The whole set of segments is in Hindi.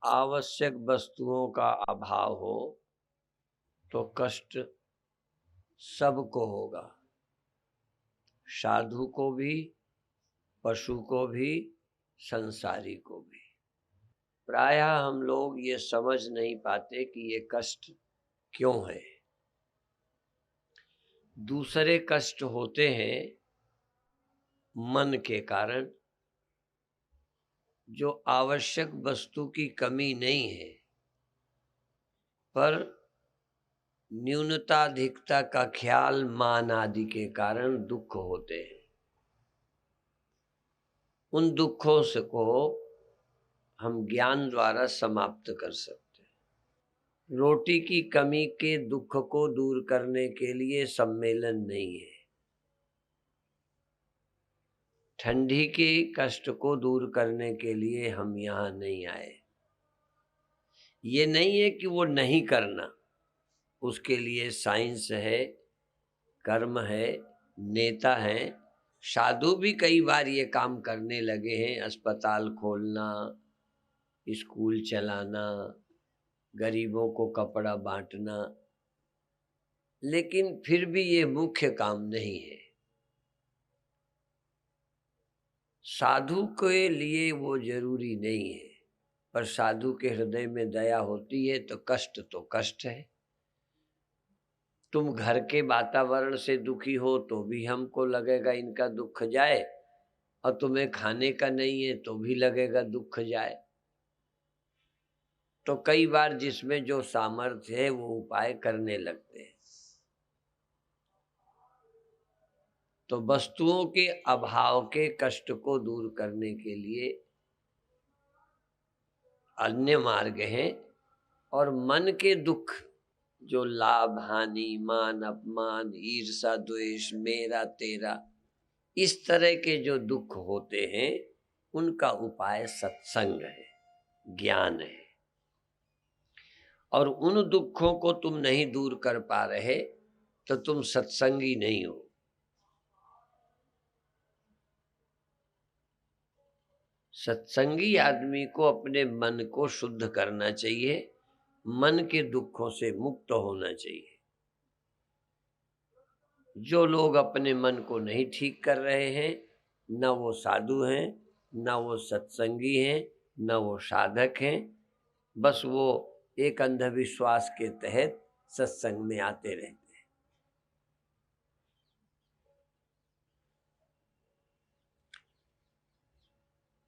आवश्यक वस्तुओं का अभाव हो तो कष्ट सबको होगा, साधु को भी, पशु को भी, संसारी को भी। प्रायः हम लोग ये समझ नहीं पाते कि ये कष्ट क्यों है। दूसरे कष्ट होते हैं मन के कारण, जो आवश्यक वस्तु की कमी नहीं है, पर न्यूनताधिकता का ख्याल, मान आदि के कारण दुख होते हैं। उन दुखों से को हम ज्ञान द्वारा समाप्त कर सकते हैं। रोटी की कमी के दुख को दूर करने के लिए सम्मेलन नहीं है। ठंडी के कष्ट को दूर करने के लिए हम यहाँ नहीं आए। ये नहीं है कि वो नहीं करना, उसके लिए साइंस है, कर्म है, नेता है। साधु भी कई बार ये काम करने लगे हैं, अस्पताल खोलना, स्कूल चलाना, गरीबों को कपड़ा बांटना, लेकिन फिर भी ये मुख्य काम नहीं है। साधु के लिए वो जरूरी नहीं है, पर साधु के हृदय में दया होती है तो कष्ट है। तुम घर के वातावरण से दुखी हो तो भी हमको लगेगा इनका दुख जाए, और तुम्हें खाने का नहीं है तो भी लगेगा दुख जाए। तो कई बार जिसमें जो सामर्थ्य है वो उपाय करने लगते हैं। तो वस्तुओं के अभाव के कष्ट को दूर करने के लिए अन्य मार्ग हैं, और मन के दुख, जो लाभ हानि, मान अपमान, ईर्षा द्वेष, मेरा तेरा, इस तरह के जो दुख होते हैं, उनका उपाय सत्संग है, ज्ञान है। और उन दुखों को तुम नहीं दूर कर पा रहे तो तुम सत्संगी नहीं हो। सत्संगी आदमी को अपने मन को शुद्ध करना चाहिए, मन के दुखों से मुक्त होना चाहिए। जो लोग अपने मन को नहीं ठीक कर रहे हैं, न वो साधु हैं, न वो सत्संगी हैं, न वो साधक हैं, बस वो एक अंधविश्वास के तहत सत्संग में आते रहते हैं।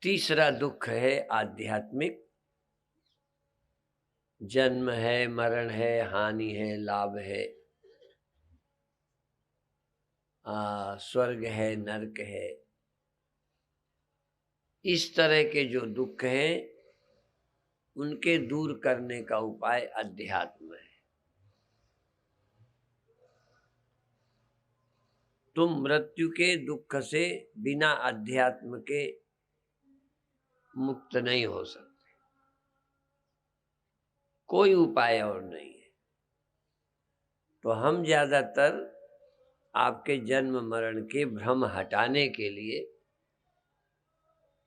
तीसरा दुख है आध्यात्मिक। जन्म है, मरण है, हानि है, लाभ है, स्वर्ग है, नरक है। इस तरह के जो दुख हैं, उनके दूर करने का उपाय अध्यात्म है। तुम मृत्यु के दुख से बिना अध्यात्म के मुक्त नहीं हो सकते। कोई उपाय और नहीं है। तो हम ज्यादातर आपके जन्म मरण के भ्रम हटाने के लिए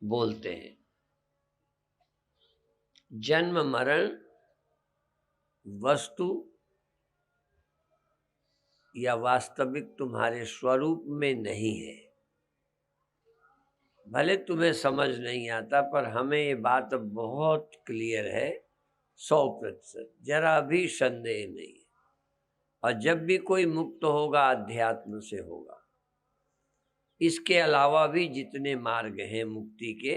बोलते हैं। जन्म मरण वस्तु या वास्तविक तुम्हारे स्वरूप में नहीं है। भले तुम्हें समझ नहीं आता, पर हमें ये बात बहुत क्लियर है, 100%, जरा भी संदेह नहीं है। और जब भी कोई मुक्त होगा, अध्यात्म से होगा। इसके अलावा भी जितने मार्ग हैं मुक्ति के,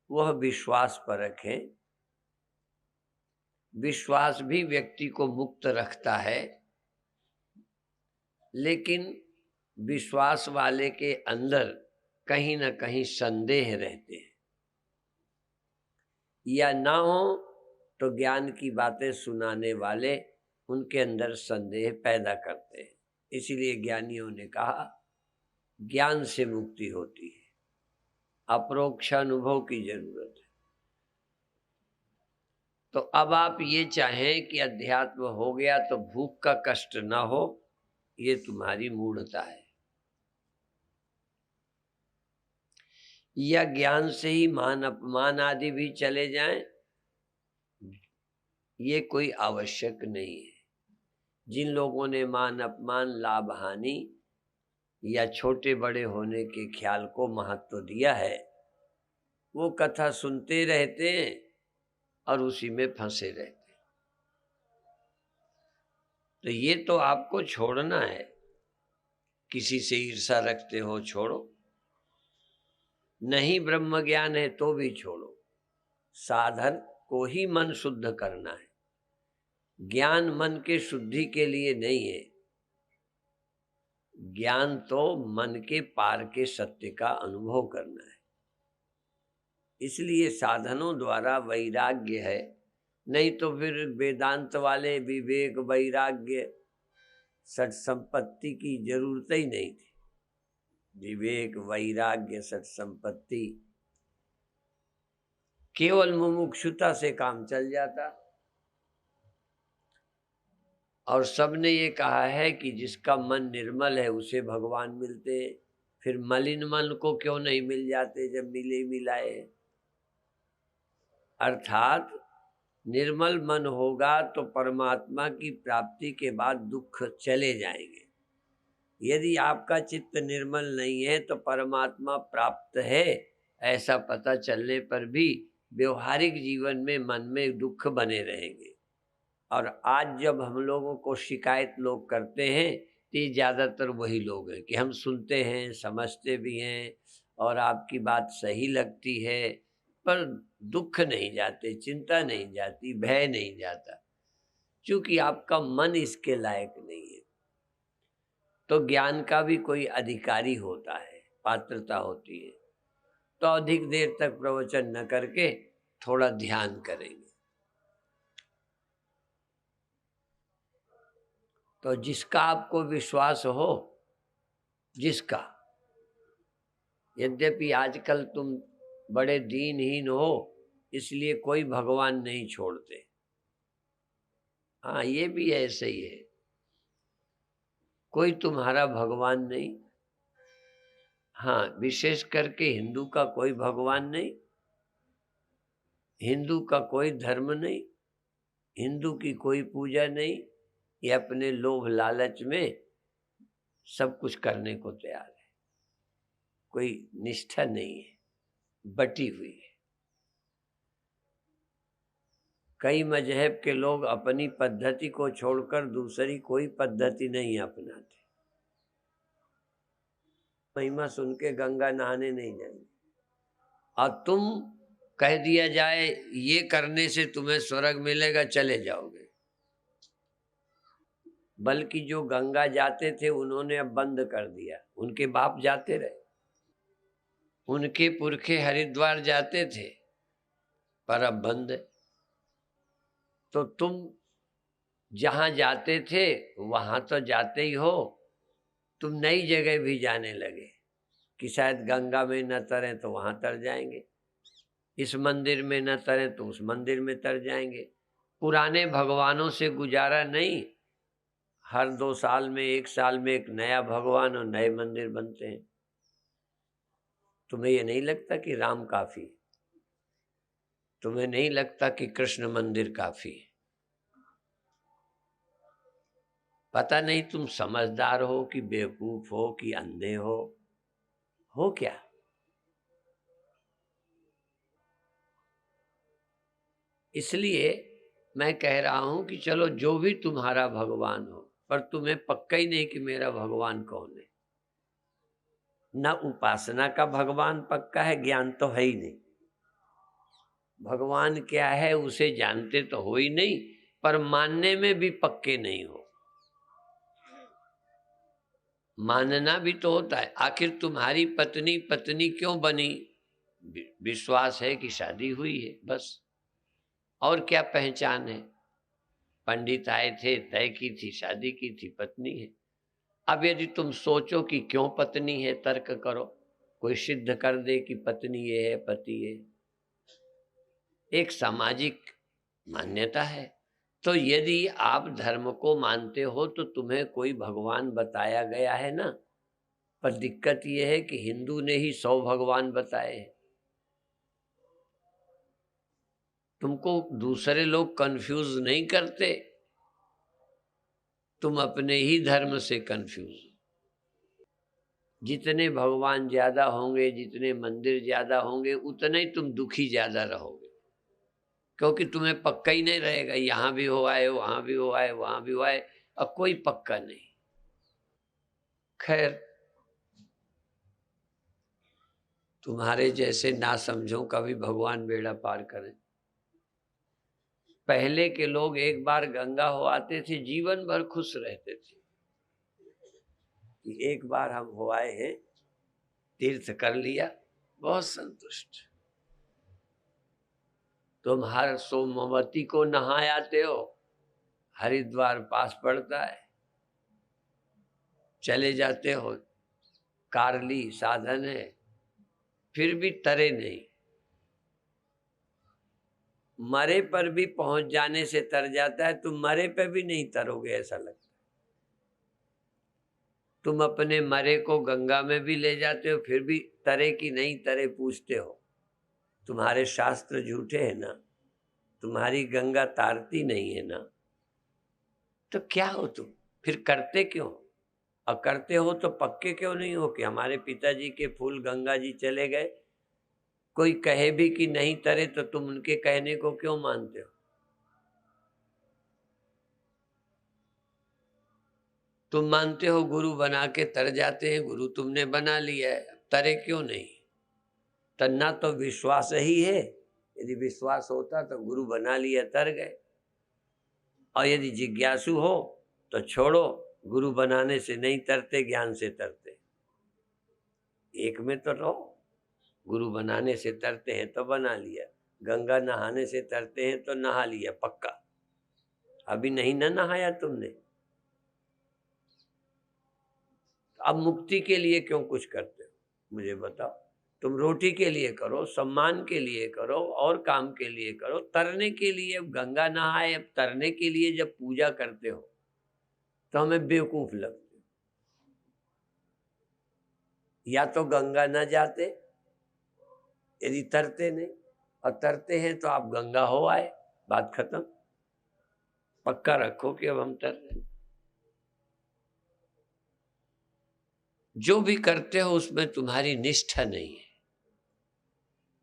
वह विश्वास परक हैं। विश्वास भी व्यक्ति को मुक्त रखता है, लेकिन विश्वास वाले के अंदर कहीं ना कहीं संदेह रहते हैं, या ना हो तो ज्ञान की बातें सुनाने वाले उनके अंदर संदेह पैदा करते हैं। इसीलिए ज्ञानियों ने कहा, ज्ञान से मुक्ति होती है, अपरोक्ष अनुभव की जरूरत है। तो अब आप ये चाहें कि अध्यात्म हो गया तो भूख का कष्ट ना हो, ये तुम्हारी मूढ़ता है। या ज्ञान से ही मान अपमान आदि भी चले जाएं, ये कोई आवश्यक नहीं है। जिन लोगों ने मान अपमान, लाभ हानि या छोटे बड़े होने के ख्याल को महत्व दिया है, वो कथा सुनते रहते हैं और उसी में फंसे रहते हैं। तो ये तो आपको छोड़ना है। किसी से ईर्ष्या रखते हो, छोड़ो। नहीं ब्रह्म ज्ञान है तो भी छोड़ो। साधन को ही मन शुद्ध करना है। ज्ञान मन के शुद्धि के लिए नहीं है। ज्ञान तो मन के पार के सत्य का अनुभव करना है। इसलिए साधनों द्वारा वैराग्य है। नहीं तो फिर वेदांत वाले विवेक, वैराग्य, सत संपत्ति की जरूरत ही नहीं थी। विवेक, वैराग्य, सत संपत्ति, केवल मुमुक्षुता से काम चल जाता। और सबने ये कहा है कि जिसका मन निर्मल है उसे भगवान मिलते। फिर मलिन मन को क्यों नहीं मिल जाते जब मिले मिलाए। अर्थात निर्मल मन होगा तो परमात्मा की प्राप्ति के बाद दुख चले जाएंगे। यदि आपका चित्त निर्मल नहीं है तो परमात्मा प्राप्त है ऐसा पता चलने पर भी व्यवहारिक जीवन में मन में दुख बने रहेंगे। और आज जब हम लोगों को शिकायत लोग करते हैं तो ये ज़्यादातर वही लोग हैं कि हम सुनते हैं, समझते भी हैं और आपकी बात सही लगती है, पर दुख नहीं जाते, चिंता नहीं जाती, भय नहीं जाता, क्योंकि आपका मन इसके लायक नहीं है। तो ज्ञान का भी कोई अधिकारी होता है, पात्रता होती है। तो अधिक देर तक प्रवचन न करके थोड़ा ध्यान करेंगे। तो जिसका आपको विश्वास हो, जिसका, यद्यपि आजकल तुम बड़े दीनहीन हो इसलिए कोई भगवान नहीं छोड़ते। हाँ, ये भी ऐसे ही है, कोई तुम्हारा भगवान नहीं। हाँ, विशेष करके हिंदू का कोई भगवान नहीं, हिंदू का कोई धर्म नहीं, हिंदू की कोई पूजा नहीं। ये अपने लोभ लालच में सब कुछ करने को तैयार है। कोई निष्ठा नहीं है, बटी हुई है। कई मजहब के लोग अपनी पद्धति को छोड़कर दूसरी कोई पद्धति नहीं अपनाते। महिमा सुन के गंगा नहाने नहीं जाएंगे। और तुम कह दिया जाए ये करने से तुम्हें स्वर्ग मिलेगा, चले जाओगे। बल्कि जो गंगा जाते थे उन्होंने अब बंद कर दिया। उनके बाप जाते रहे, उनके पुरखे हरिद्वार जाते थे, पर अब बंद है। तो तुम जहां जाते थे वहां तो जाते ही हो, तुम नई जगह भी जाने लगे कि शायद गंगा में न तरें तो वहां तर जाएंगे, इस मंदिर में न तरें तो उस मंदिर में तर जाएंगे। पुराने भगवानों से गुजारा नहीं। हर 2 साल में, 1 साल में एक नया भगवान और नए मंदिर बनते हैं। तुम्हें ये नहीं लगता कि राम काफी? तुम्हें नहीं लगता कि कृष्ण मंदिर काफी? पता नहीं तुम समझदार हो कि बेवकूफ हो कि अंधे हो क्या? इसलिए मैं कह रहा हूं कि चलो जो भी तुम्हारा भगवान हो, पर तुम्हें पक्का ही नहीं कि मेरा भगवान कौन है। न उपासना का भगवान पक्का है, ज्ञान तो है ही नहीं। भगवान क्या है उसे जानते तो हो ही नहीं, पर मानने में भी पक्के नहीं हो। मानना भी तो होता है। आखिर तुम्हारी पत्नी पत्नी क्यों बनी? विश्वास है कि शादी हुई है, बस। और क्या पहचान है? पंडित आए थे, तय की थी, शादी की थी, पत्नी है। अब यदि तुम सोचो कि क्यों पत्नी है, तर्क करो, कोई सिद्ध कर दे कि पत्नी ये है, पति है। एक सामाजिक मान्यता है। तो यदि आप धर्म को मानते हो तो तुम्हें कोई भगवान बताया गया है ना, पर दिक्कत यह है कि हिंदू ने ही 100 भगवान बताए हैं। तुमको दूसरे लोग कंफ्यूज नहीं करते, तुम अपने ही धर्म से कंफ्यूज। जितने भगवान ज्यादा होंगे, जितने मंदिर ज्यादा होंगे, उतने ही तुम दुखी ज्यादा रहोगे, क्योंकि तुम्हें पक्का ही नहीं रहेगा। यहां भी हो आए, वहां भी हो आए, वहां भी हो आए, अब कोई पक्का नहीं। खैर, तुम्हारे जैसे ना समझो का भी भगवान बेड़ा पार करें। पहले के लोग एक बार गंगा हो आते थे, जीवन भर खुश रहते थे कि एक बार हम हो आए हैं, तीर्थ कर लिया, बहुत संतुष्ट। तुम हर सोमवती को नहा आते हो, हरिद्वार पास पड़ता है, चले जाते हो, कारली साधन है, फिर भी तरे नहीं। मरे पर भी पहुंच जाने से तर जाता है, तुम मरे पे भी नहीं तरोगे ऐसा लगता है। तुम अपने मरे को गंगा में भी ले जाते हो, फिर भी तरे की नहीं तरे पूछते हो। तुम्हारे शास्त्र झूठे हैं ना, तुम्हारी गंगा तारती नहीं है ना, तो क्या हो तुम? फिर करते क्यों? और करते हो तो पक्के क्यों नहीं हो कि हमारे पिताजी के फूल गंगा जी चले गए? कोई कहे भी कि नहीं तरे तो तुम उनके कहने को क्यों मानते हो? तुम मानते हो गुरु बना के तर जाते हैं, गुरु तुमने बना लिया है, तरे क्यों नहीं? तन्ना तो विश्वास ही है। यदि विश्वास होता तो गुरु बना लिया, तर गए। और यदि जिज्ञासु हो तो छोड़ो, गुरु बनाने से नहीं तरते, ज्ञान से तरते। एक में तो रहो। गुरु बनाने से तरते हैं तो बना लिया, गंगा नहाने से तरते हैं तो नहा लिया पक्का। अभी नहीं ना नहाया तुमने, अब मुक्ति के लिए क्यों कुछ करते हो? मुझे बताओ। तुम रोटी के लिए करो, सम्मान के लिए करो, और काम के लिए करो। तरने के लिए अब गंगा नहाए, अब तरने के लिए जब पूजा करते हो तो हमें बेवकूफ लगते हो। या तो गंगा न जाते यदि तरते नहीं, और तरते हैं तो आप गंगा हो आए, बात खत्म। पक्का रखो कि अब हम तर रहे हैं। जो भी करते हो उसमें तुम्हारी निष्ठा नहीं है।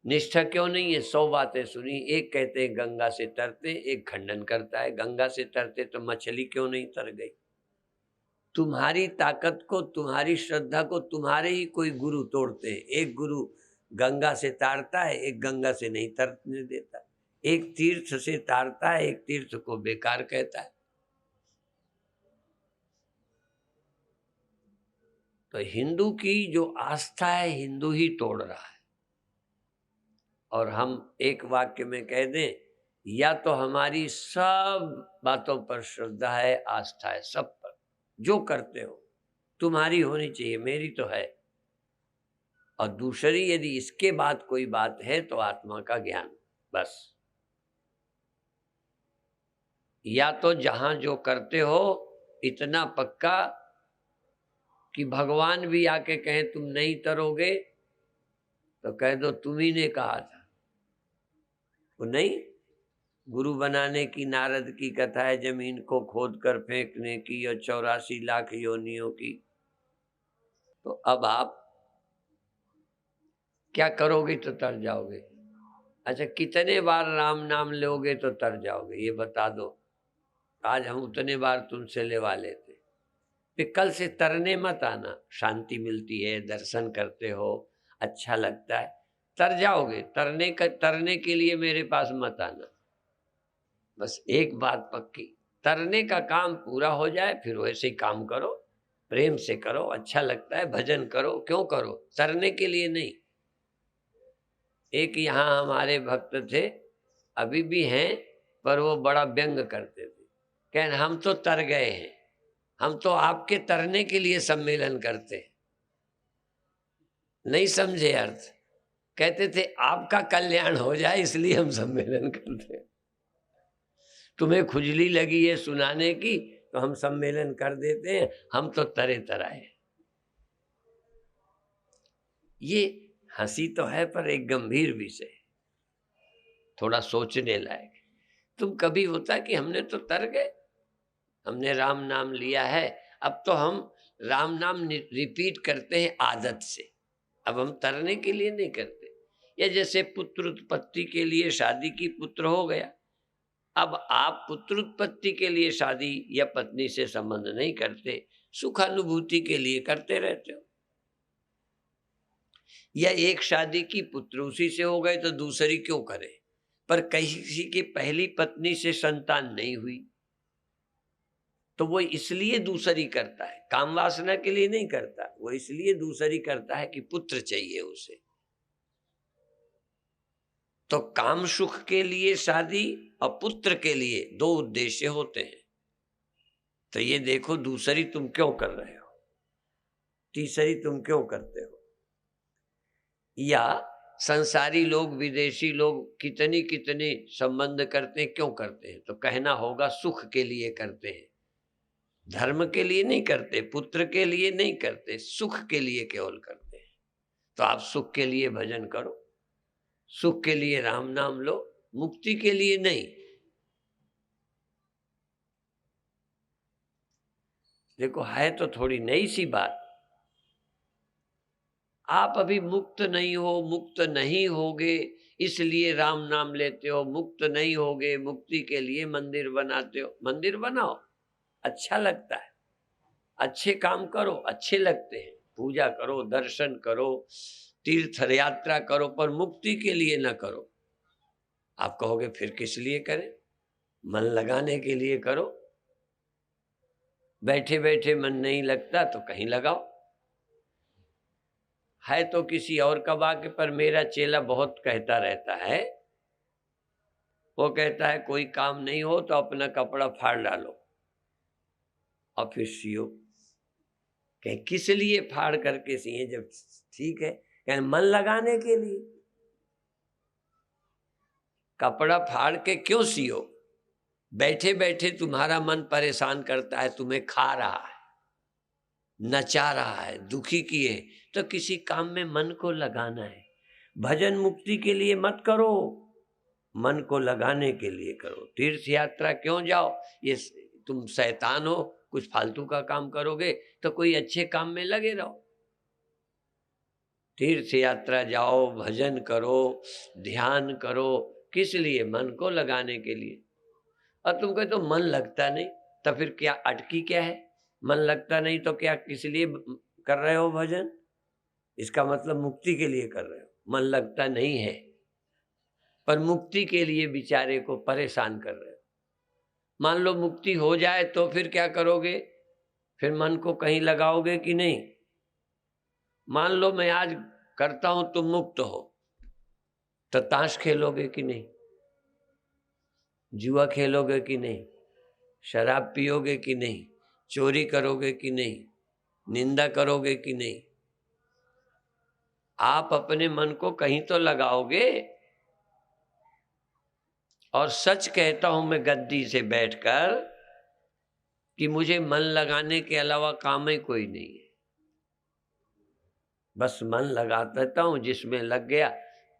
निष्ठा क्यों नहीं है? 100 बातें सुनी, एक कहते हैं गंगा से तरते, एक खंडन करता है गंगा से तरते तो मछली क्यों नहीं तर गई। तुम्हारी ताकत को, तुम्हारी श्रद्धा को तुम्हारे ही कोई गुरु तोड़ते हैं। एक गुरु गंगा से तारता है, एक गंगा से नहीं तरने देता। एक तीर्थ से तारता है, एक तीर्थ को बेकार कहता है। तो हिंदू की जो आस्था है, हिंदू ही तोड़ रहा है। और हम एक वाक्य में कह दें, या तो हमारी सब बातों पर श्रद्धा है, आस्था है, सब पर जो करते हो तुम्हारी होनी चाहिए, मेरी तो है। और दूसरी, यदि इसके बाद कोई बात है तो आत्मा का ज्ञान, बस। या तो जहां जो करते हो इतना पक्का कि भगवान भी आके कहें तुम नहीं तरोगे तो कह दो तुम ही ने कहा था। वो नहीं, गुरु बनाने की नारद की कथा है, जमीन को खोद कर फेंकने की और 84 लाख योनियों की। तो अब आप क्या करोगे तो तर जाओगे? अच्छा, कितने बार राम नाम लोगे तो तर जाओगे, ये बता दो। आज हम उतने बार तुमसे लेवा लेते। फिर कल से तरने मत आना। शांति मिलती है, दर्शन करते हो, अच्छा लगता है, तर जाओगे। तरने के लिए मेरे पास मत आना। बस एक बात पक्की, तरने का काम पूरा हो जाए फिर वैसे ही काम करो, प्रेम से करो, अच्छा लगता है, भजन करो, क्यों करो? तरने के लिए नहीं। एक यहाँ हमारे भक्त थे, अभी भी हैं, पर वो बड़ा व्यंग करते थे, कहने हम तो तर गए हैं, हम तो आपके तरने के लिए सम्मेलन करते हैं। नहीं समझे अर्थ? कहते थे आपका कल्याण हो जाए इसलिए हम सम्मेलन करते हैं। तुम्हें खुजली लगी है सुनाने की तो हम सम्मेलन कर देते हैं, हम तो तरे तराए। ये हंसी तो है पर एक गंभीर विषय, थोड़ा सोचने लायक। तुम कभी होता कि हमने तो तर गए, हमने राम नाम लिया है, अब तो हम राम नाम रिपीट करते हैं आदत से, अब हम तरने के लिए नहीं करते। या जैसे पुत्र उत्पत्ति के लिए शादी की, पुत्र हो गया, अब आप पुत्र उत्पत्ति के लिए शादी या पत्नी से संबंध नहीं करते, सुखानुभूति के लिए करते रहते हो। या एक शादी की, पुत्र उसी से हो गए तो दूसरी क्यों करे। पर किसी की पहली पत्नी से संतान नहीं हुई तो वो इसलिए दूसरी करता है, काम वासना के लिए नहीं करता, वो इसलिए दूसरी करता है कि पुत्र चाहिए उसे। तो काम सुख के लिए शादी और पुत्र के लिए दो उद्देश्य होते हैं। तो ये देखो दूसरी तुम क्यों कर रहे हो, तीसरी तुम क्यों करते हो। या संसारी लोग, विदेशी लोग कितनी कितनी संबंध करते हैं, क्यों करते हैं, तो कहना होगा सुख के लिए करते हैं, धर्म के लिए नहीं करते, पुत्र के लिए नहीं करते, सुख के लिए केवल करते हैं। तो आप सुख के लिए भजन करो, सुख के लिए राम नाम लो, मुक्ति के लिए नहीं। देखो है तो थोड़ी नई सी बात, आप अभी मुक्त नहीं हो, मुक्त नहीं होगे इसलिए राम नाम लेते हो, मुक्त नहीं होगे मुक्ति के लिए मंदिर बनाते हो। मंदिर बनाओ, अच्छा लगता है, अच्छे काम करो, अच्छे लगते हैं, पूजा करो, दर्शन करो, तीर्थ यात्रा करो, पर मुक्ति के लिए ना करो। आप कहोगे फिर किस लिए करें, मन लगाने के लिए करो। बैठे बैठे मन नहीं लगता तो कहीं लगाओ, है तो किसी और का वाक्य, पर मेरा चेला बहुत कहता रहता है, वो कहता है कोई काम नहीं हो तो अपना कपड़ा फाड़ डालो और फिर सियो। कहे किस लिए फाड़ करके सिए जब ठीक है, कहे मन लगाने के लिए। कपड़ा फाड़ के क्यों सियो, बैठे बैठे तुम्हारा मन परेशान करता है, तुम्हें खा रहा है, नचा रहा है, दुखी किए, तो किसी काम में मन को लगाना है। भजन मुक्ति के लिए मत करो, मन को लगाने के लिए करो। तीर्थ यात्रा क्यों जाओ, ये तुम शैतान हो, कुछ फालतू का काम करोगे तो कोई अच्छे काम में लगे रहो। तीर्थ यात्रा जाओ, भजन करो, ध्यान करो, किस लिए, मन को लगाने के लिए। और तुम कहे तो मन लगता नहीं, तो फिर क्या अटकी क्या है, मन लगता नहीं तो क्या किस लिए कर रहे हो भजन, इसका मतलब मुक्ति के लिए कर रहे हो। मन लगता नहीं है पर मुक्ति के लिए बेचारे को परेशान कर रहे हो। मान लो मुक्ति हो जाए तो फिर क्या करोगे, फिर मन को कहीं लगाओगे कि नहीं। मान लो मैं आज करता हूं तुम मुक्त हो, तो ताश खेलोगे कि नहीं, जुआ खेलोगे कि नहीं, शराब पियोगे कि नहीं, चोरी करोगे कि नहीं, निंदा करोगे कि नहीं। आप अपने मन को कहीं तो लगाओगे। और सच कहता हूं मैं गद्दी से बैठकर कि मुझे मन लगाने के अलावा काम ही कोई नहीं है। बस मन लगा देता हूं, जिसमें लग गया।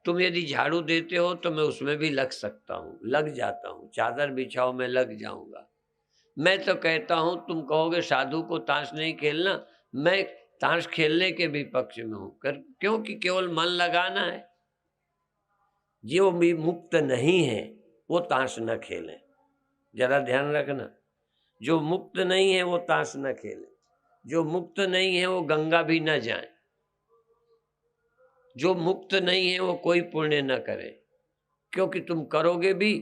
तुम यदि झाड़ू देते हो तो मैं उसमें भी लग सकता हूं, लग जाता हूं, चादर बिछाओ मैं लग जाऊंगा। मैं तो कहता हूं, तुम कहोगे साधु को ताश नहीं खेलना, मैं ताश खेलने के भी पक्ष में हूं, क्योंकि केवल मन लगाना है। जो भी मुक्त नहीं है वो ताश न खेले, जरा ध्यान रखना। जो मुक्त नहीं है वो ताश न खेले, जो मुक्त नहीं है वो गंगा भी न जाए, जो मुक्त नहीं है वो कोई पुण्य न करे, क्योंकि तुम करोगे भी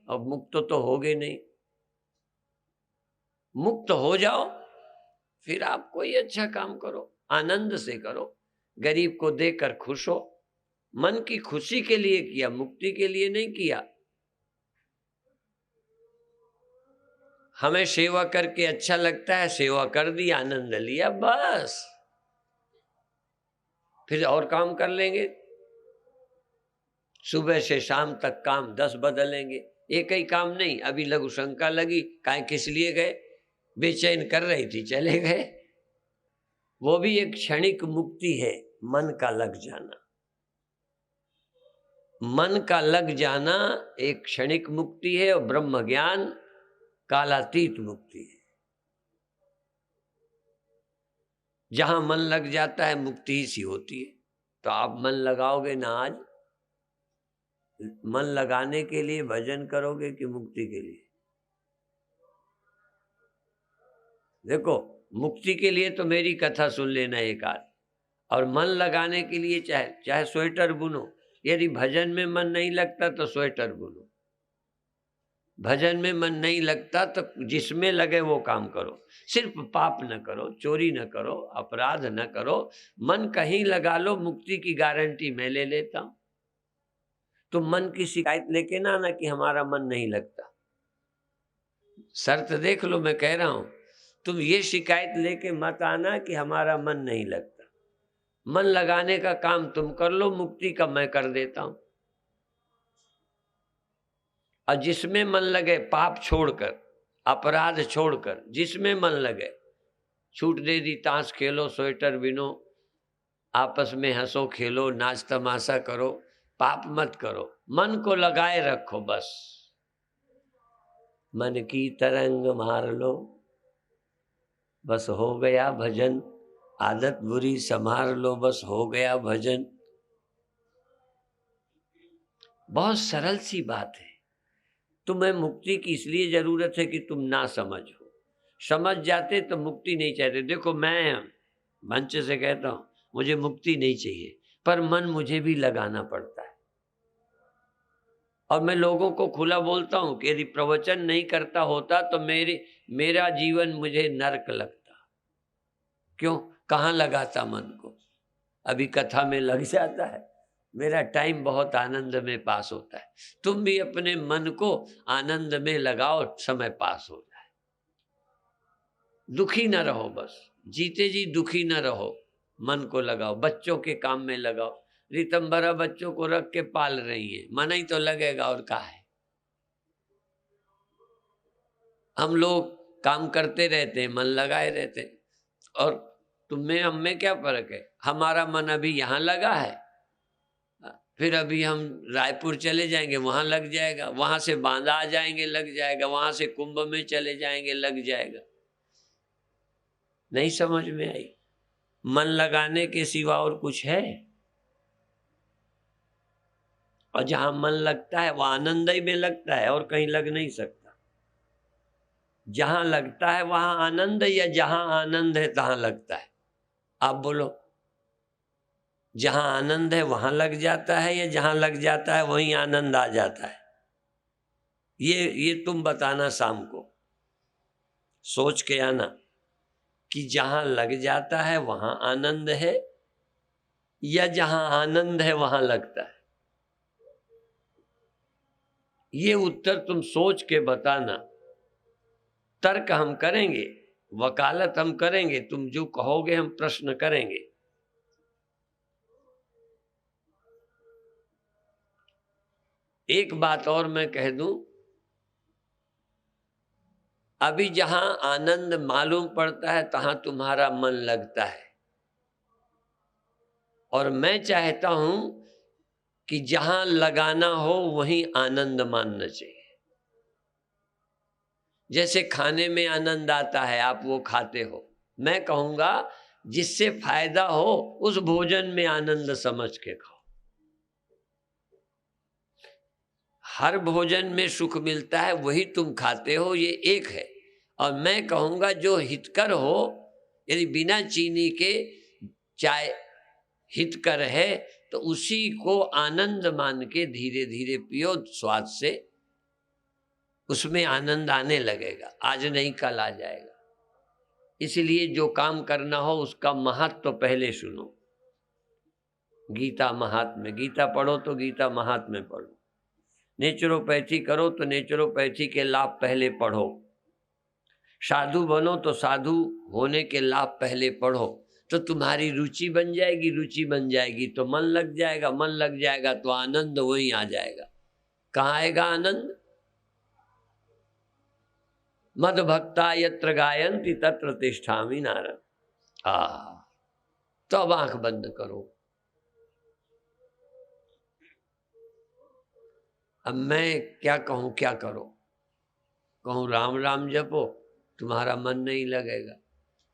और मुक्त तो होगे नहीं। मुक्त हो जाओ फिर आप कोई अच्छा काम करो, आनंद से करो, गरीब को देकर खुश हो। मन की खुशी के लिए किया, मुक्ति के लिए नहीं किया। हमें सेवा करके अच्छा लगता है, सेवा कर दी, आनंद लिया, बस फिर और काम कर लेंगे। सुबह से शाम तक काम 10 बदलेंगे, एक ही काम नहीं। अभी लघु शंका लगी, काहे किस लिए गए, बेचैन कर रही थी चले गए। वो भी एक क्षणिक मुक्ति है, मन का लग जाना। मन का लग जाना एक क्षणिक मुक्ति है और ब्रह्म ज्ञान कालातीत मुक्ति है। जहां मन लग जाता है मुक्ति ही सी होती है। तो आप मन लगाओगे ना आज? मन लगाने के लिए भजन करोगे कि मुक्ति के लिए? देखो, मुक्ति के लिए तो मेरी कथा सुन लेना एक आध, और मन लगाने के लिए चाहे चाहे स्वेटर बुनो। यदि भजन में मन नहीं लगता तो स्वेटर बुनो। भजन में मन नहीं लगता तो जिसमें लगे वो काम करो। सिर्फ पाप न करो, चोरी न करो, अपराध न करो, मन कहीं लगा लो, मुक्ति की गारंटी मैं ले लेता हूं। तुम मन की शिकायत लेके ना आना कि हमारा मन नहीं लगता। शर्त देख लो, मैं कह रहा हूं, तुम ये शिकायत लेके मत आना कि हमारा मन नहीं लगता। मन लगाने का काम तुम कर लो, मुक्ति का मैं कर देता हूं। और जिसमें मन लगे, पाप छोड़कर, अपराध छोड़कर, जिसमें मन लगे, छूट दे दी, ताश खेलो, स्वेटर बिनो, आपस में हंसो खेलो, नाच तमाशा करो, पाप मत करो, मन को लगाए रखो बस। मन की तरंग मार लो, बस हो गया भजन। आदत बुरी संभाल लो, बस हो गया भजन। बहुत सरल सी बात है। तुम्हें मुक्ति की इसलिए जरूरत है कि तुम ना समझो। समझ जाते तो मुक्ति नहीं चाहते। देखो, मैं मंच से कहता हूं मुझे मुक्ति नहीं चाहिए, पर मन मुझे भी लगाना पड़ता है। और मैं लोगों को खुला बोलता हूं कि यदि प्रवचन नहीं करता होता तो मेरा जीवन मुझे नरक लगता। क्यों? कहाँ लगाता मन को? अभी कथा में लग जाता है, मेरा टाइम बहुत आनंद में पास होता है। तुम भी अपने मन को आनंद में लगाओ, समय पास हो जाए। दुखी न रहो, बस जीते जी दुखी न रहो, मन को लगाओ, बच्चों के काम में लगाओ। रितंबरा बच्चों को रख के पाल रही है, मन ही तो लगेगा और क्या है। हम लोग काम करते रहते हैं, मन लगाए रहते हैं, और तुम्हें हम में क्या फर्क है? हमारा मन अभी यहाँ लगा है, फिर अभी हम रायपुर चले जाएंगे, वहां लग जाएगा, वहां से बांदा आ जाएंगे, लग जाएगा, वहां से कुंभ में चले जाएंगे, लग जाएगा। नहीं समझ में आई? मन लगाने के सिवा और कुछ है? और जहां मन लगता है वह आनंद ही में लगता है, और कहीं लग नहीं सकता। जहां लगता है वहां आनंद है, या जहां आनंद है तहां लगता है? आप बोलो, जहां आनंद है वहां लग जाता है, या जहां लग जाता है वहीं आनंद आ जाता है? ये तुम बताना शाम को, सोच के आना कि जहां लग जाता है वहां आनंद है, या जहां आनंद है वहां लगता है। ये उत्तर तुम सोच के बताना। तर्क हम करेंगे, वकालत हम करेंगे, तुम जो कहोगे हम प्रश्न करेंगे। एक बात और मैं कह दूं, अभी जहां आनंद मालूम पड़ता है तहां तुम्हारा मन लगता है, और मैं चाहता हूं कि जहां लगाना हो वहीं आनंद मानना चाहिए। जैसे खाने में आनंद आता है, आप वो खाते हो, मैं कहूंगा जिससे फायदा हो उस भोजन में आनंद समझ के खाओ। हर भोजन में सुख मिलता है, वही तुम खाते हो, ये एक है। और मैं कहूंगा जो हितकर हो, यदि बिना चीनी के चाय हितकर है तो उसी को आनंद मान के धीरे धीरे पियो, स्वाद से उसमें आनंद आने लगेगा। आज नहीं कल आ जाएगा। इसलिए जो काम करना हो उसका महत्व तो पहले सुनो। गीता महात्म्य, गीता पढ़ो तो गीता महात्म्य पढ़ो। नेचुरोपैथी करो तो नेचुरोपैथी के लाभ पहले पढ़ो। साधु बनो तो साधु होने के लाभ पहले पढ़ो, तो तुम्हारी रुचि बन जाएगी। रुचि बन जाएगी तो मन लग जाएगा, मन लग जाएगा तो आनंद वहीं आ जाएगा। कहाँ आएगा आनंद? मद भक्ता यत्र गायन्ति तत्र तिष्ठामि नारद। तो अब आंख बंद करो। अब मैं क्या कहूं, क्या करो? कहूं राम राम जपो, तुम्हारा मन नहीं लगेगा।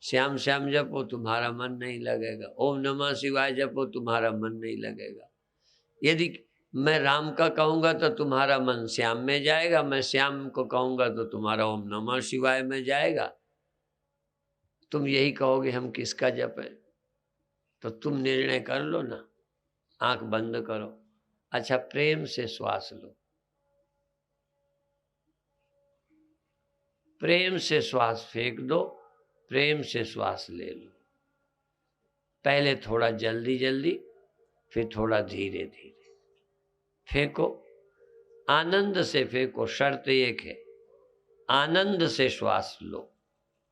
श्याम श्याम जपो, तुम्हारा मन नहीं लगेगा। ओम नमः शिवाय जपो, तुम्हारा मन नहीं लगेगा। यदि मैं राम का कहूंगा तो तुम्हारा मन श्याम में जाएगा, मैं श्याम को कहूंगा तो तुम्हारा ओम नमः शिवाय में जाएगा। तुम यही कहोगे हम किसका जप है? तो तुम निर्णय कर लो ना। आंख बंद करो। अच्छा, प्रेम से श्वास लो, प्रेम से श्वास फेंक दो, प्रेम से श्वास ले लो। पहले थोड़ा जल्दी जल्दी, फिर थोड़ा धीरे धीरे फेंको। आनंद से फेंको। शर्त एक है, आनंद से श्वास लो,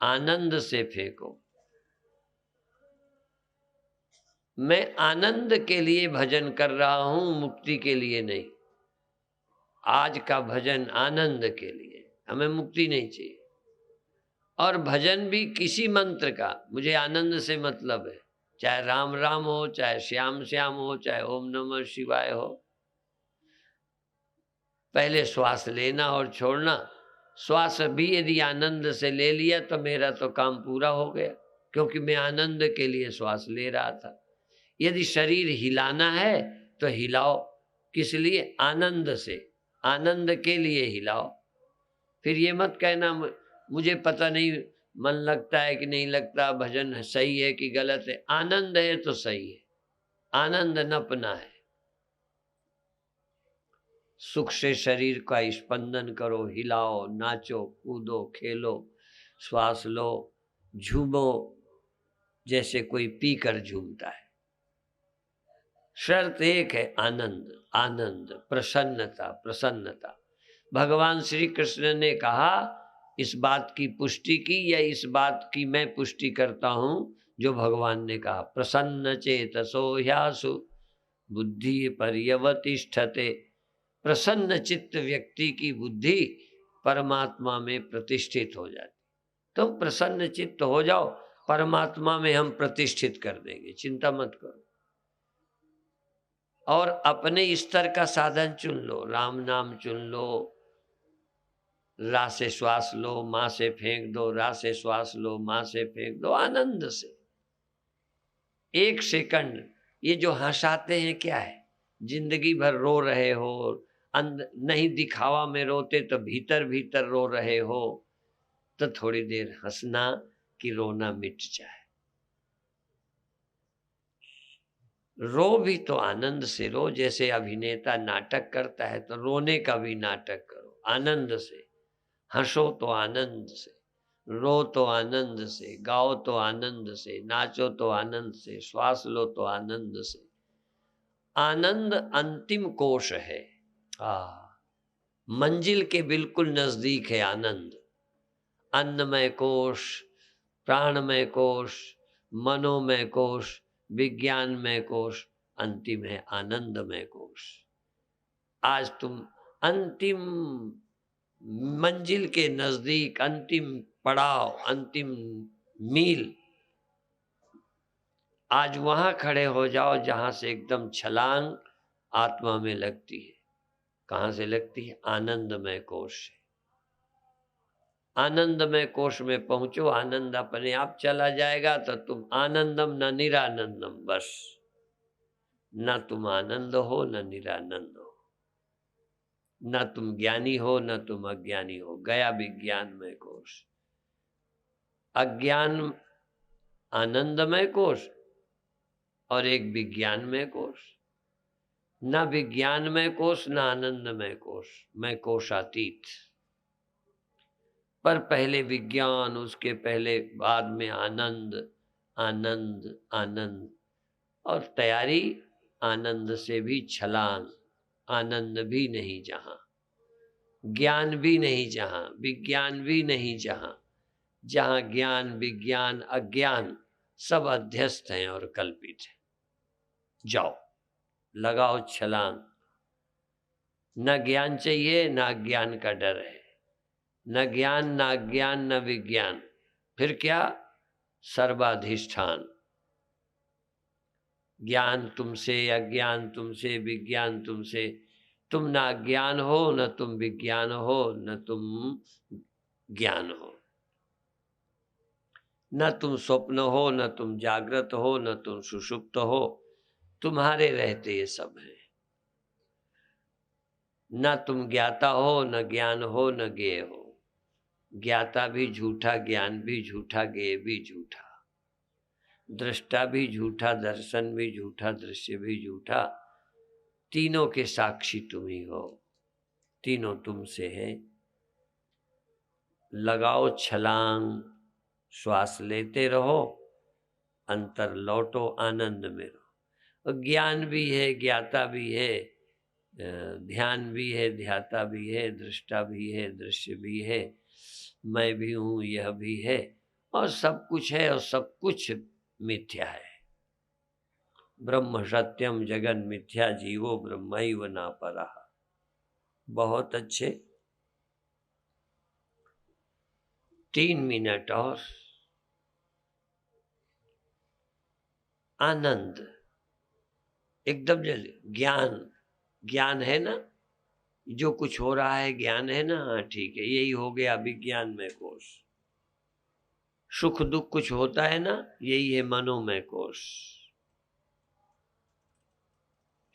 आनंद से फेंको। मैं आनंद के लिए भजन कर रहा हूं, मुक्ति के लिए नहीं। आज का भजन आनंद के लिए, हमें मुक्ति नहीं चाहिए। और भजन भी किसी मंत्र का, मुझे आनंद से मतलब है। चाहे राम राम हो, चाहे श्याम श्याम हो, चाहे ओम नमः शिवाय हो। पहले श्वास लेना और छोड़ना। श्वास भी यदि आनंद से ले लिया तो मेरा तो काम पूरा हो गया, क्योंकि मैं आनंद के लिए श्वास ले रहा था। यदि शरीर हिलाना है तो हिलाओ, किस लिए? आनंद से, आनंद के लिए हिलाओ। फिर ये मत कहना मुझे पता नहीं मन लगता है कि नहीं लगता, भजन सही है कि गलत है। आनंद है तो सही है, आनंद नपना है। सुख से शरीर का स्पंदन करो, हिलाओ, नाचो, कूदो, खेलो, श्वास लो, झूमो, जैसे कोई पीकर झूमता है। शर्त एक है, आनंद, आनंद, प्रसन्नता, प्रसन्नता। भगवान श्री कृष्ण ने कहा, इस बात की पुष्टि की या इस बात की मैं पुष्टि करता हूं जो भगवान ने कहा, प्रसन्न चेतसो ह्यासु बुद्धि पर्यवतिष्ठते। प्रसन्न चित्त व्यक्ति की बुद्धि परमात्मा में प्रतिष्ठित हो जाती। तुम प्रसन्न चित्त हो जाओ, परमात्मा में हम प्रतिष्ठित कर देंगे, चिंता मत करो। और अपने स्तर का साधन चुन लो, राम नाम चुन लो, रा से श्वास लो, मां से फेंक दो, रा से श्वास लो, मां से फेंक दो, आनंद से। एक सेकंड ये जो हंसाते हैं क्या है? जिंदगी भर रो रहे हो, नहीं दिखावा में रोते तो भीतर भीतर रो रहे हो, तो थोड़ी देर हंसना कि रोना मिट जाए। रो भी तो आनंद से रो। जैसे अभिनेता नाटक करता है तो रोने का भी नाटक करो, आनंद से। हंसो तो आनंद से, रो तो आनंद से, गाओ तो आनंद से, नाचो तो आनंद से, श्वास लो तो आनंद से। आनंद अंतिम कोश है। मंजिल के बिल्कुल नजदीक है आनंद। अन्नमय कोश, प्राणमय कोश, मनोमय कोश, विज्ञानमय कोश, अंतिम है आनंदमय कोश। आज तुम अंतिम मंजिल के नजदीक, अंतिम पड़ाव, अंतिम मील, आज वहां खड़े हो जाओ जहां से एकदम छलांग आत्मा में लगती है। कहां से लगती है? आनंदमय कोश से। आनंदमय कोश में पहुंचो, आनंद अपने आप चला जाएगा। तो तुम आनंदम न निरानंदम, बस। न तुम आनंद हो न निरानंद हो, न तुम ज्ञानी हो न तुम अज्ञानी हो। गया विज्ञानमय कोश। अज्ञान आनंदमय कोश और एक विज्ञानमय कोश। न विज्ञानमय कोश न आनंदमय कोश, मैं कोशातीत। पर पहले विज्ञान, उसके पहले बाद में आनंद, आनंद, आनंद। और तैयारी आनंद से भी छलांग। आनंद भी नहीं जहां, ज्ञान भी नहीं जहां, विज्ञान भी नहीं जहां। जहां ज्ञान, विज्ञान, अज्ञान सब अध्यस्त हैं और कल्पित हैं। जाओ, लगाओ छलांग। न ज्ञान चाहिए, न अज्ञान का डर है। न ज्ञान, न अज्ञान, न विज्ञान। फिर क्या? सर्वाधिष्ठान। ज्ञान तुमसे, अज्ञान तुमसे, विज्ञान तुमसे। तुम ना ज्ञान हो, न तुम विज्ञान हो, न तुम ज्ञान हो। न तुम स्वप्न हो, न तुम जागृत हो, न तुम सुषुप्त हो। तुम्हारे रहते ये सब है। न तुम ज्ञाता हो, न ज्ञान हो, न ज्ञेय हो। ज्ञाता भी झूठा, ज्ञान भी झूठा, ज्ञेय भी झूठा। दृष्टा भी झूठा, दर्शन भी झूठा, दृश्य भी झूठा। तीनों के साक्षी तुम ही हो। तीनों तुमसे हैं। लगाओ छलांग, श्वास लेते रहो, अंतर लौटो, आनंद में रहो। और ज्ञान भी है, ज्ञाता भी है, ध्यान भी है, ध्याता भी है, दृष्टा भी है, दृश्य भी है, मैं भी हूँ, यह भी है, और सब कुछ है, और सब कुछ मिथ्या है। ब्रह्म सत्यम जगन मिथ्या, जीवो ब्रह्मैव नापरः। बहुत अच्छे। 3 मिनट और। आनंद एकदम जल्दी। ज्ञान, ज्ञान है ना, जो कुछ हो रहा है ज्ञान है ना। हाँ ठीक है, यही हो गया विज्ञान में कोश। सुख दुख कुछ होता है ना, यही है मनोमय कोश।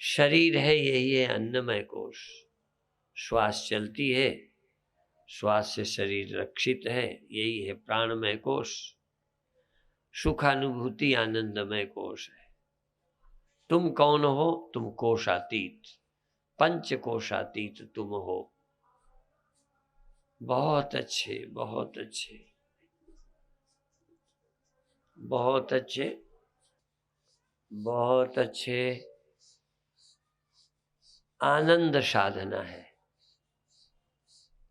शरीर है, यही है अन्नमय कोश। श्वास चलती है, श्वास से शरीर रक्षित है, यही है प्राणमय कोश। सुखानुभूति आनंदमय कोश है। तुम कौन हो? तुम कोशातीत, पंच कोशातीत तुम हो। बहुत अच्छे, बहुत अच्छे, बहुत अच्छे, बहुत अच्छे। आनंद साधना है।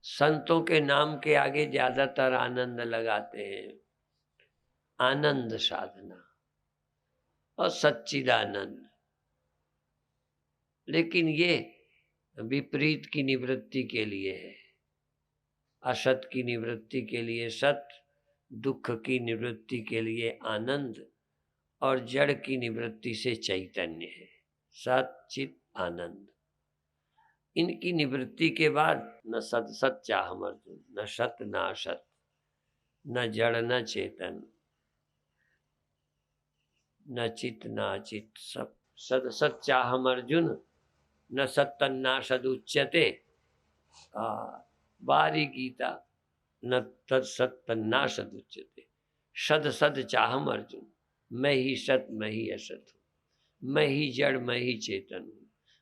संतों के नाम के आगे ज्यादातर आनंद लगाते हैं। आनंद साधना और सच्चिदानंद। लेकिन ये विपरीत की निवृत्ति के लिए है। असत की निवृत्ति के लिए सत, दुख की निवृत्ति के लिए आनंद, और जड़ की निवृत्ति से चैतन्य है। सत चित आनंद। इनकी निवृत्ति के बाद न सत सत चाहम अर्जुन, न सत न असत, न जड़ न चेतन, न चित न अचित। सब सद सत चाहम अर्जुन, न सत्तन्ना सदुच्यते। बारी गीता, न तत्सत्तन्ना सदुच्यते। सद सद चाहम अर्जुन, मैं ही सत, मैं ही असत हूँ। मैं ही जड़, मैं ही चेतन हूँ।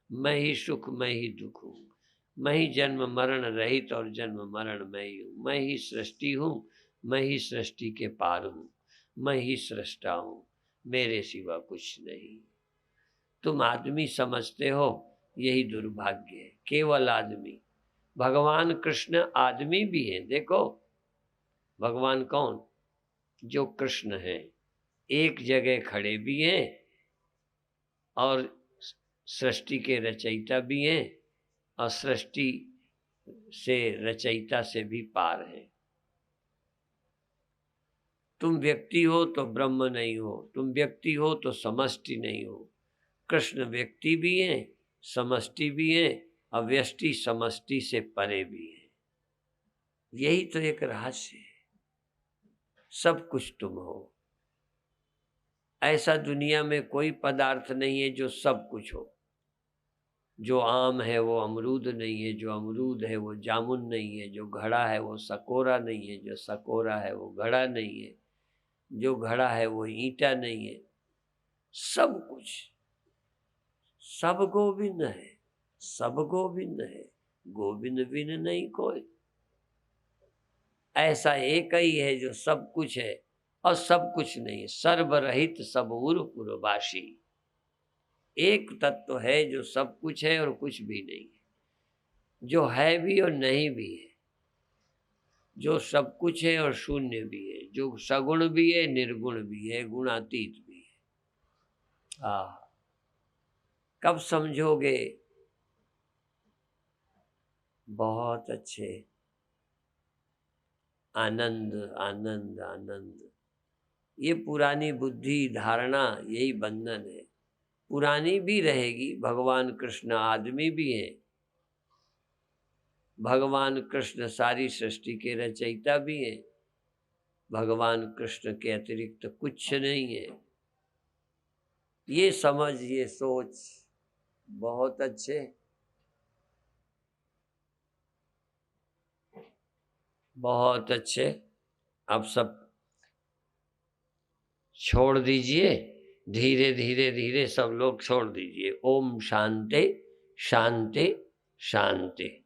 मैं ही सुख, मैं ही दुख हूँ। मैं ही जन्म मरण रहित और जन्म मरण मैं ही हूँ। मैं ही सृष्टि हूँ, मैं ही सृष्टि के पार हूँ। मैं ही सृष्टा हूँ, मेरे सिवा कुछ नहीं। तुम आदमी समझते हो, यही दुर्भाग्य है। केवल आदमी। भगवान कृष्ण आदमी भी हैं। देखो भगवान कौन? जो कृष्ण है। एक जगह खड़े भी हैं और सृष्टि के रचयिता भी हैं, और सृष्टि से रचयिता से भी पार है। तुम व्यक्ति हो तो ब्रह्म नहीं हो, तुम व्यक्ति हो तो समष्टि नहीं हो। कृष्ण व्यक्ति भी हैं, समष्टि भी हैं, अव्यष्टि समष्टि से परे भी है। यही तो एक रहस्य है। सब कुछ तुम हो। ऐसा दुनिया में कोई पदार्थ नहीं है जो सब कुछ हो। जो आम है वो अमरूद नहीं है, जो अमरूद है वो जामुन नहीं है, जो घड़ा है वो सकोरा नहीं है, जो सकोरा है वो घड़ा नहीं है, जो घड़ा है वो ईंटा नहीं है। सब कुछ। सब गोविंद है, सब गोविंद है, गोविंद बिन नहीं कोई। ऐसा एक ही है जो सब कुछ है और सब कुछ नहीं। सर्वरहित सबूर पुरवासी। एक तत्व है जो सब कुछ है और कुछ भी नहीं है, जो है भी और नहीं भी है, जो सब कुछ है और शून्य भी है, जो सगुण भी है, निर्गुण भी है, गुणातीत भी है। कब समझोगे? बहुत अच्छे। आनंद आनंद आनंद। ये पुरानी बुद्धि धारणा, यही बंधन है। पुरानी भी रहेगी। भगवान कृष्ण आदमी भी हैं, भगवान कृष्ण सारी सृष्टि के रचयिता भी हैं, भगवान कृष्ण के अतिरिक्त कुछ नहीं है। ये समझ, ये सोच बहुत अच्छे, बहुत अच्छे। अब सब छोड़ दीजिए, धीरे धीरे धीरे सब लोग छोड़ दीजिए। ओम शांति शांति शांति।